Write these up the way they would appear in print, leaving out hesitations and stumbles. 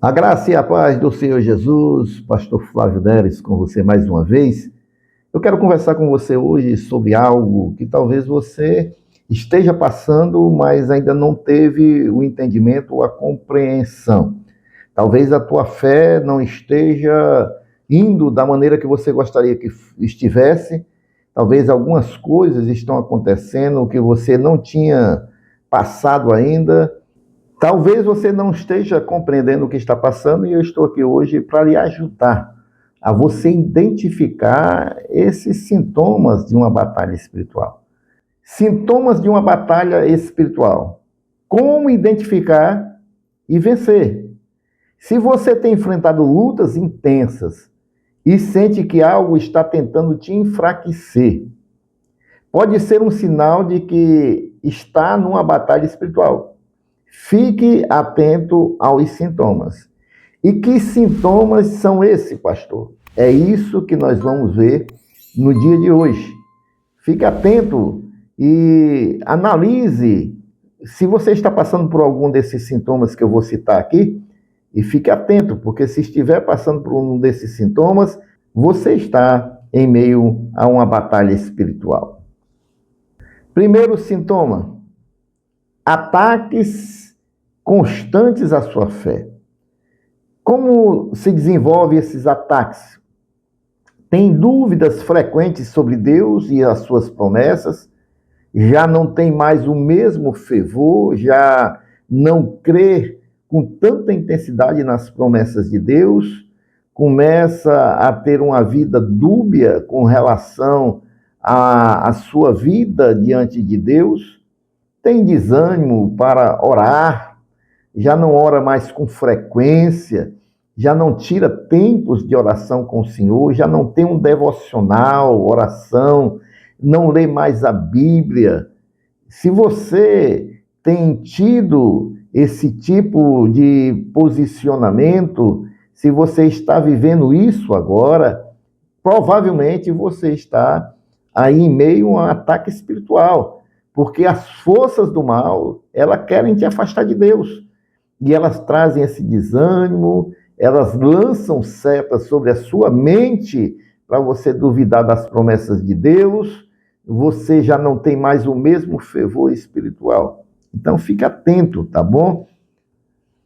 A graça e a paz do Senhor Jesus, Pastor Flávio Neres, com você mais uma vez. Eu quero conversar com você hoje sobre algo que talvez você esteja passando, mas ainda não teve o entendimento ou a compreensão. Talvez a tua fé não esteja indo da maneira que você gostaria que estivesse. Talvez algumas coisas estão acontecendo que você não tinha passado ainda. Talvez você não esteja compreendendo o que está passando e eu estou aqui hoje para lhe ajudar a você identificar esses sintomas de uma batalha espiritual. Sintomas de uma batalha espiritual. Como identificar e vencer? Se você tem enfrentado lutas intensas e sente que algo está tentando te enfraquecer, pode ser um sinal de que está numa batalha espiritual. Fique atento aos sintomas. E que sintomas são esses, pastor? É isso que nós vamos ver no dia de hoje. Fique atento e analise se você está passando por algum desses sintomas que eu vou citar aqui. E fique atento, porque se estiver passando por um desses sintomas, você está em meio a uma batalha espiritual. Primeiro sintoma: ataques constantes à sua fé. Como se desenvolvem esses ataques? Tem dúvidas frequentes sobre Deus e as suas promessas, já não tem mais o mesmo fervor, já não crê com tanta intensidade nas promessas de Deus, começa a ter uma vida dúbia com relação à sua vida diante de Deus, tem desânimo para orar, já não ora mais com frequência, já não tira tempos de oração com o Senhor, já não tem um devocional, oração, não lê mais a Bíblia. Se você tem tido esse tipo de posicionamento, se você está vivendo isso agora, provavelmente você está aí em meio a um ataque espiritual, porque as forças do mal, elas querem te afastar de Deus. E elas trazem esse desânimo, elas lançam setas sobre a sua mente para você duvidar das promessas de Deus, você já não tem mais o mesmo fervor espiritual. Então fique atento, tá bom?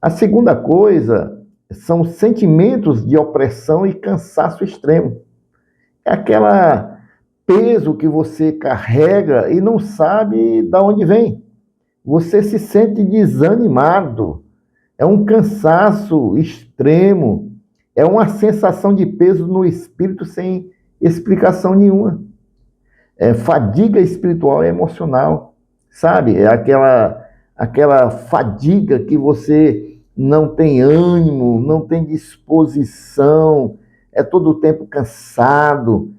A segunda coisa são sentimentos de opressão e cansaço extremo. É aquela peso que você carrega e não sabe de onde vem. Você se sente desanimado. É um cansaço extremo, é uma sensação de peso no espírito sem explicação nenhuma. É fadiga espiritual e emocional, sabe? É aquela fadiga que você não tem ânimo, não tem disposição, é todo o tempo cansado,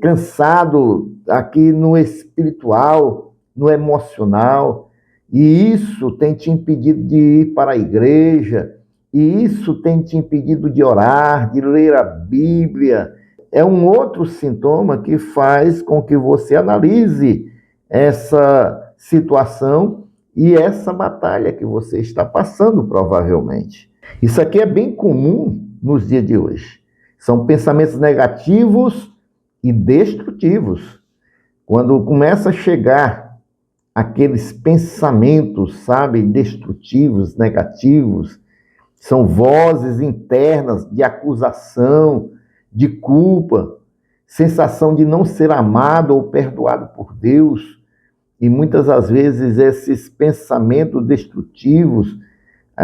cansado aqui no espiritual, no emocional. E isso tem te impedido de ir para a igreja, e isso tem te impedido de orar, de ler a Bíblia. É um outro sintoma que faz com que você analise essa situação e essa batalha que você está passando, provavelmente. Isso aqui é bem comum nos dias de hoje. São pensamentos negativos e destrutivos. Quando começa a chegar aqueles pensamentos, sabe, destrutivos, negativos, são vozes internas de acusação, de culpa, sensação de não ser amado ou perdoado por Deus. E muitas das vezes esses pensamentos destrutivos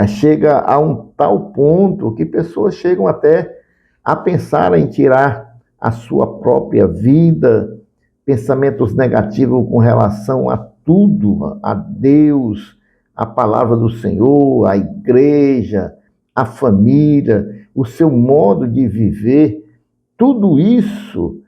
chegam a um tal ponto que pessoas chegam até a pensar em tirar a sua própria vida, pensamentos negativos com relação a tudo, a Deus, a palavra do Senhor, a igreja, a família, o seu modo de viver. Tudo isso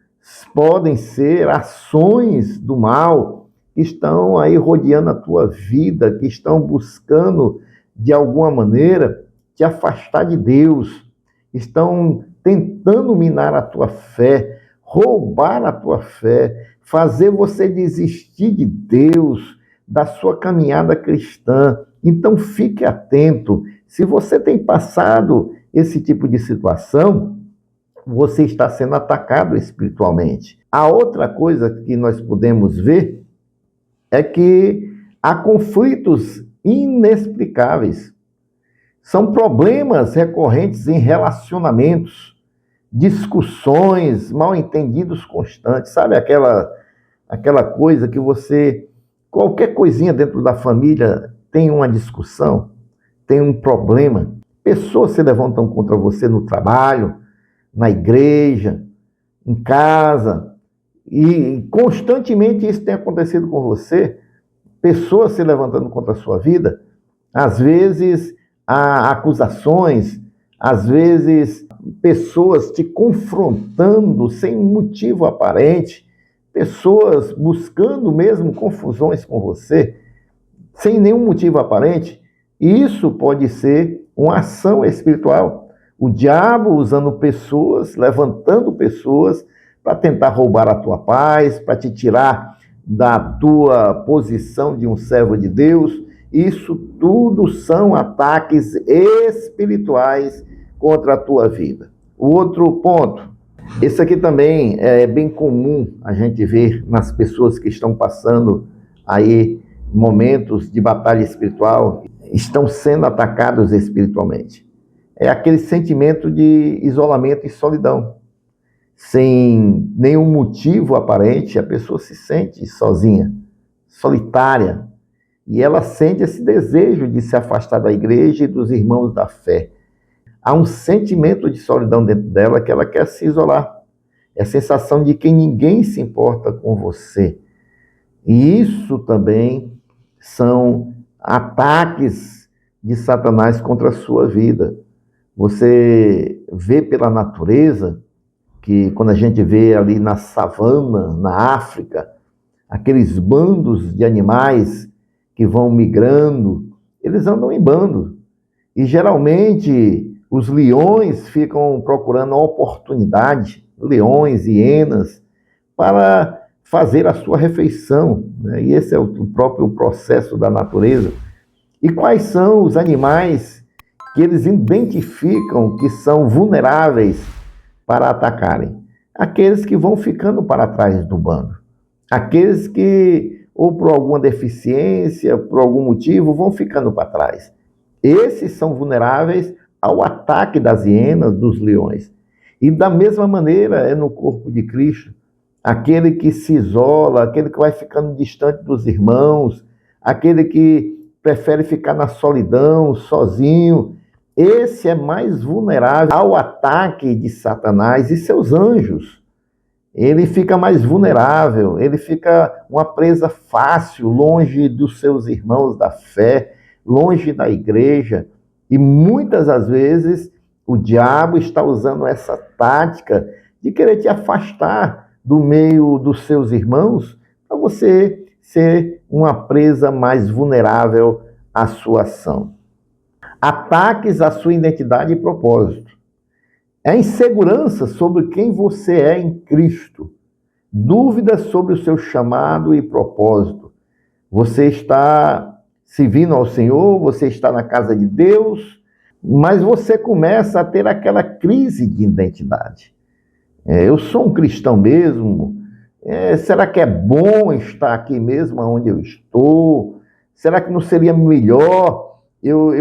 podem ser ações do mal que estão aí rodeando a tua vida, que estão buscando, de alguma maneira, te afastar de Deus, estão tentando minar a tua fé, roubar a tua fé, fazer você desistir de Deus, da sua caminhada cristã. Então fique atento. Se você tem passado esse tipo de situação, você está sendo atacado espiritualmente. A outra coisa que nós podemos ver é que há conflitos inexplicáveis. São problemas recorrentes em relacionamentos, discussões, mal-entendidos constantes. Sabe aquela coisa que qualquer coisinha dentro da família tem uma discussão, tem um problema. Pessoas se levantam contra você no trabalho, na igreja, em casa, e constantemente isso tem acontecido com você. Pessoas se levantando contra a sua vida, às vezes há acusações, às vezes pessoas te confrontando sem motivo aparente, pessoas buscando mesmo confusões com você, sem nenhum motivo aparente. E isso pode ser uma ação espiritual. O diabo usando pessoas, levantando pessoas para tentar roubar a tua paz, para te tirar da tua posição de um servo de Deus. Isso tudo são ataques espirituais contra a tua vida. O outro ponto, esse aqui também é bem comum a gente ver nas pessoas que estão passando aí momentos de batalha espiritual, estão sendo atacados espiritualmente. É aquele sentimento de isolamento e solidão. Sem nenhum motivo aparente, a pessoa se sente sozinha, solitária, e ela sente esse desejo de se afastar da igreja e dos irmãos da fé. Há um sentimento de solidão dentro dela que ela quer se isolar. É a sensação de que ninguém se importa com você. E isso também são ataques de Satanás contra a sua vida. Você vê pela natureza que quando a gente vê ali na savana, na África, aqueles bandos de animais que vão migrando, eles andam em bando. E geralmente os leões ficam procurando a oportunidade, leões, hienas, para fazer a sua refeição, né? E esse é o próprio processo da natureza. E quais são os animais que eles identificam que são vulneráveis para atacarem? Aqueles que vão ficando para trás do bando. Aqueles que, ou por alguma deficiência, por algum motivo, vão ficando para trás. Esses são vulneráveis ao ataque das hienas, dos leões. E da mesma maneira é no corpo de Cristo. Aquele que se isola, aquele que vai ficando distante dos irmãos, aquele que prefere ficar na solidão, sozinho, esse é mais vulnerável ao ataque de Satanás e seus anjos. Ele fica mais vulnerável, ele fica uma presa fácil, longe dos seus irmãos da fé, longe da igreja. E muitas das vezes o diabo está usando essa tática de querer te afastar do meio dos seus irmãos, para você ser uma presa mais vulnerável à sua ação. Ataques à sua identidade e propósito. É insegurança sobre quem você é em Cristo. Dúvidas sobre o seu chamado e propósito. Você está servindo ao Senhor, você está na casa de Deus, mas você começa a ter aquela crise de identidade. Eu sou um cristão mesmo? Será que é bom estar aqui mesmo onde eu estou? Será que não seria melhor eu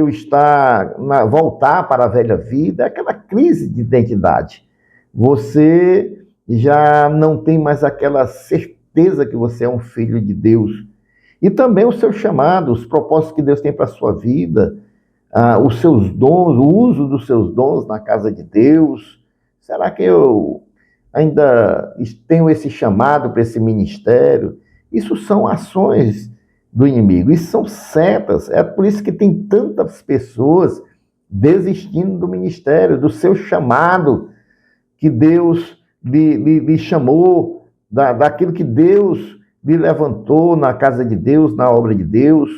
voltar para a velha vida? É aquela crise de identidade. Você já não tem mais aquela certeza que você é um filho de Deus. E também o seu chamado, os propósitos que Deus tem para a sua vida, os seus dons, o uso dos seus dons na casa de Deus. Será que eu ainda tenho esse chamado para esse ministério? Isso são ações do inimigo, isso são setas. É por isso que tem tantas pessoas desistindo do ministério, do seu chamado que Deus lhe chamou, daquilo que Deus lhe levantou na casa de Deus, na obra de Deus.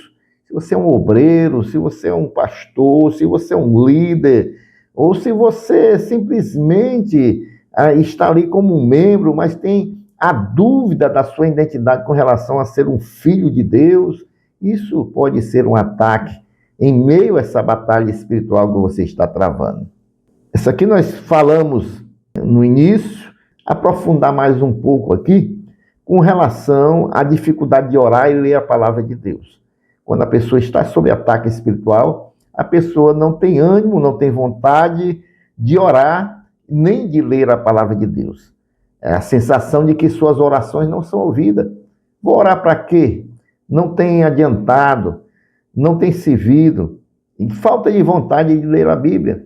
Se você é um obreiro, se você é um pastor, se você é um líder, ou se você simplesmente está ali como um membro, mas tem a dúvida da sua identidade com relação a ser um filho de Deus, isso pode ser um ataque em meio a essa batalha espiritual que você está travando. Isso aqui nós falamos no início, aprofundar mais um pouco aqui, com relação à dificuldade de orar e ler a palavra de Deus. Quando a pessoa está sob ataque espiritual, a pessoa não tem ânimo, não tem vontade de orar, nem de ler a palavra de Deus. É a sensação de que suas orações não são ouvidas. Vou orar para quê? Não tem adiantado, não tem servido, e falta de vontade de ler a Bíblia.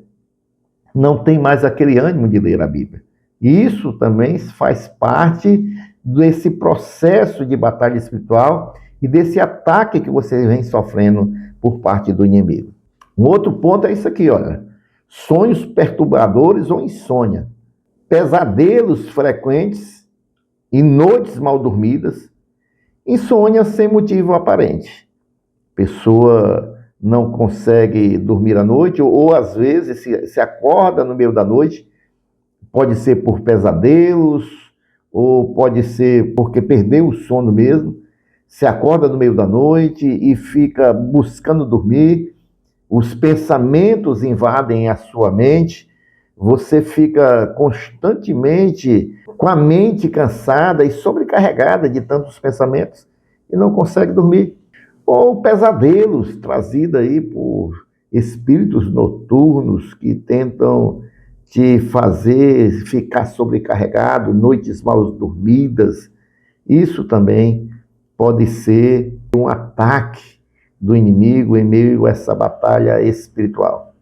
Não tem mais aquele ânimo de ler a Bíblia. E isso também faz parte desse processo de batalha espiritual e desse ataque que você vem sofrendo por parte do inimigo. Um outro ponto é isso aqui, olha. Sonhos perturbadores ou insônia. Pesadelos frequentes e noites mal dormidas. Insônia sem motivo aparente. Pessoa não consegue dormir à noite ou às vezes se acorda no meio da noite. Pode ser por pesadelos, ou pode ser porque perdeu o sono mesmo, se acorda no meio da noite e fica buscando dormir, os pensamentos invadem a sua mente, você fica constantemente com a mente cansada e sobrecarregada de tantos pensamentos e não consegue dormir. Ou pesadelos trazidos aí por espíritos noturnos que tentam te fazer ficar sobrecarregado, noites mal dormidas. Isso também pode ser um ataque do inimigo em meio a essa batalha espiritual.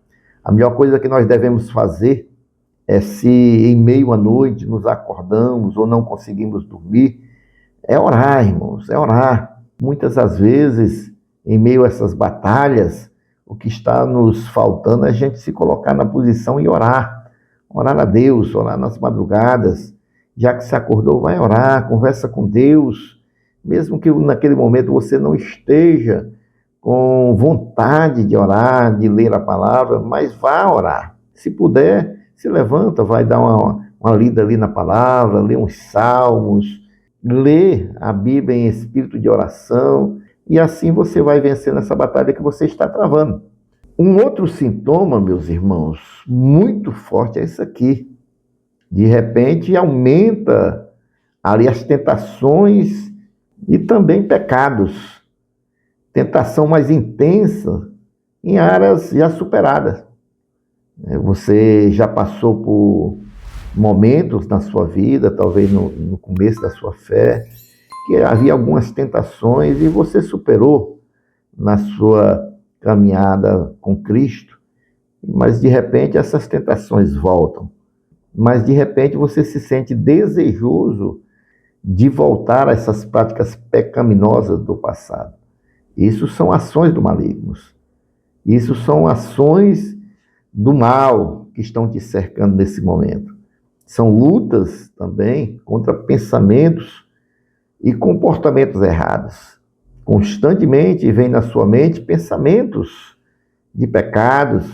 A melhor coisa que nós devemos fazer é, se em meio à noite nos acordamos ou não conseguimos dormir, é orar, irmãos, é orar. Muitas das vezes, em meio a essas batalhas, o que está nos faltando é a gente se colocar na posição e orar. Orar a Deus, orar nas madrugadas. Já que se acordou, vai orar, conversa com Deus. Mesmo que naquele momento você não esteja com vontade de orar, de ler a palavra, mas vá orar. Se puder, se levanta, vai dar uma lida ali na palavra, lê uns salmos, lê a Bíblia em espírito de oração, e assim você vai vencendo essa batalha que você está travando. Um outro sintoma, meus irmãos, muito forte é isso aqui. De repente aumenta ali as tentações e também pecados. Tentação mais intensa em áreas já superadas. Você já passou por momentos na sua vida, talvez no começo da sua fé, que havia algumas tentações e você superou na sua caminhada com Cristo, mas de repente essas tentações voltam. Mas de repente você se sente desejoso de voltar a essas práticas pecaminosas do passado. Isso são ações do maligno. Isso são ações do mal que estão te cercando nesse momento. São lutas também contra pensamentos e comportamentos errados. Constantemente vem na sua mente pensamentos de pecados,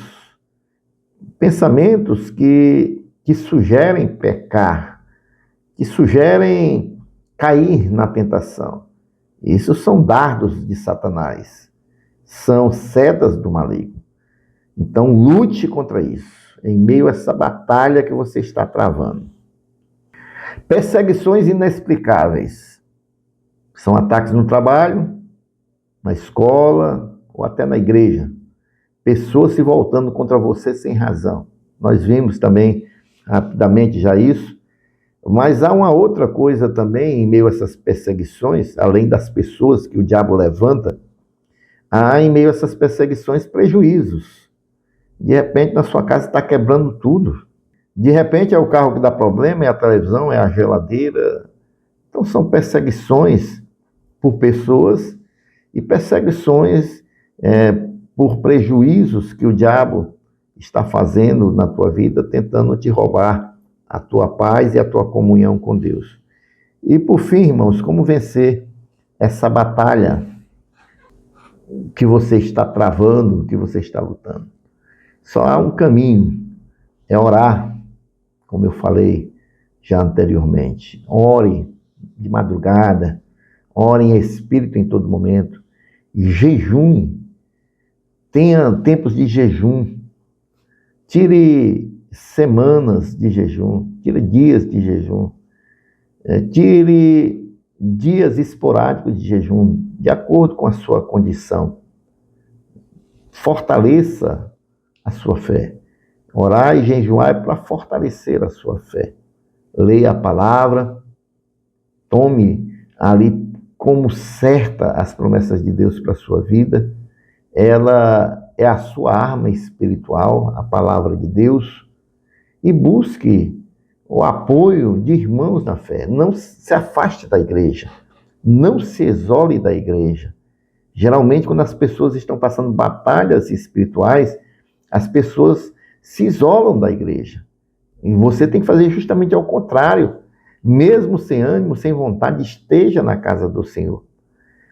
pensamentos que sugerem pecar, que sugerem cair na tentação. Isso são dardos de Satanás, são setas do maligno. Então lute contra isso, em meio a essa batalha que você está travando. Perseguições inexplicáveis. São ataques no trabalho, na escola ou até na igreja. Pessoas se voltando contra você sem razão. Nós vimos também rapidamente já isso. Mas há uma outra coisa também em meio a essas perseguições, além das pessoas que o diabo levanta, há em meio a essas perseguições prejuízos. De repente na sua casa está quebrando tudo. De repente é o carro que dá problema, é a televisão, é a geladeira. Então são perseguições por pessoas e perseguições por prejuízos que o diabo está fazendo na tua vida, tentando te roubar a tua paz e a tua comunhão com Deus. E por fim, irmãos, como vencer essa batalha que você está travando, que você está lutando? Só há um caminho, é orar, como eu falei já anteriormente. Ore de madrugada, ore em espírito em todo momento, e jejum. Tenha tempos de jejum. Tire semanas de jejum. Tire dias de jejum. Tire dias esporádicos de jejum, de acordo com a sua condição. Fortaleça a sua fé. Orar e jejuar é para fortalecer a sua fé. Leia a palavra, tome ali como certa as promessas de Deus para a sua vida. Ela é a sua arma espiritual, a palavra de Deus. E busque o apoio de irmãos na fé. Não se afaste da igreja. Não se isole da igreja. Geralmente, quando as pessoas estão passando batalhas espirituais, as pessoas se isolam da igreja. E você tem que fazer justamente ao contrário. Mesmo sem ânimo, sem vontade, esteja na casa do Senhor.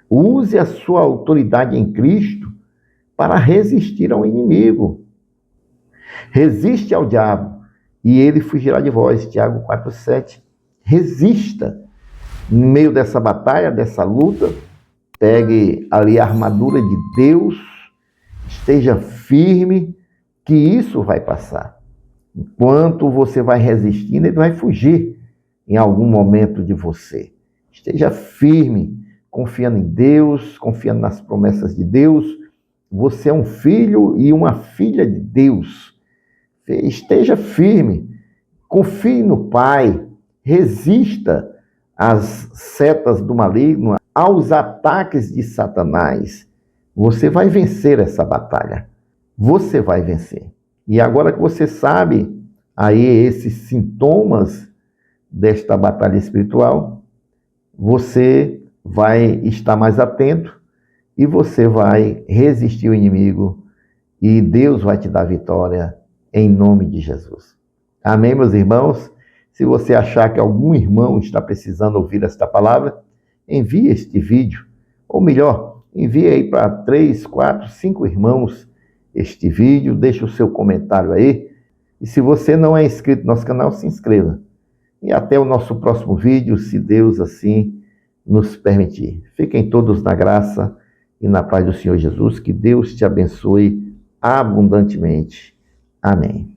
Use a sua autoridade em Cristo para resistir ao inimigo. Resiste ao diabo e ele fugirá de vós. Tiago 4,7. Resista. No meio dessa batalha, dessa luta, pegue ali a armadura de Deus, esteja firme, que isso vai passar. Enquanto você vai resistindo, ele vai fugir em algum momento de você. Esteja firme, confiando em Deus, confiando nas promessas de Deus. Você é um filho e uma filha de Deus. Esteja firme, confie no Pai, resista às setas do maligno, aos ataques de Satanás. Você vai vencer essa batalha. Você vai vencer. E agora que você sabe aí esses sintomas desta batalha espiritual, você vai estar mais atento e você vai resistir ao inimigo e Deus vai te dar vitória em nome de Jesus. Amém, meus irmãos? Se você achar que algum irmão está precisando ouvir esta palavra, envie este vídeo. Ou melhor, envie aí para 3, 4, 5 irmãos este vídeo, deixe o seu comentário aí. E se você não é inscrito no nosso canal, se inscreva. E até o nosso próximo vídeo, se Deus assim nos permitir. Fiquem todos na graça e na paz do Senhor Jesus. Que Deus te abençoe abundantemente. Amém.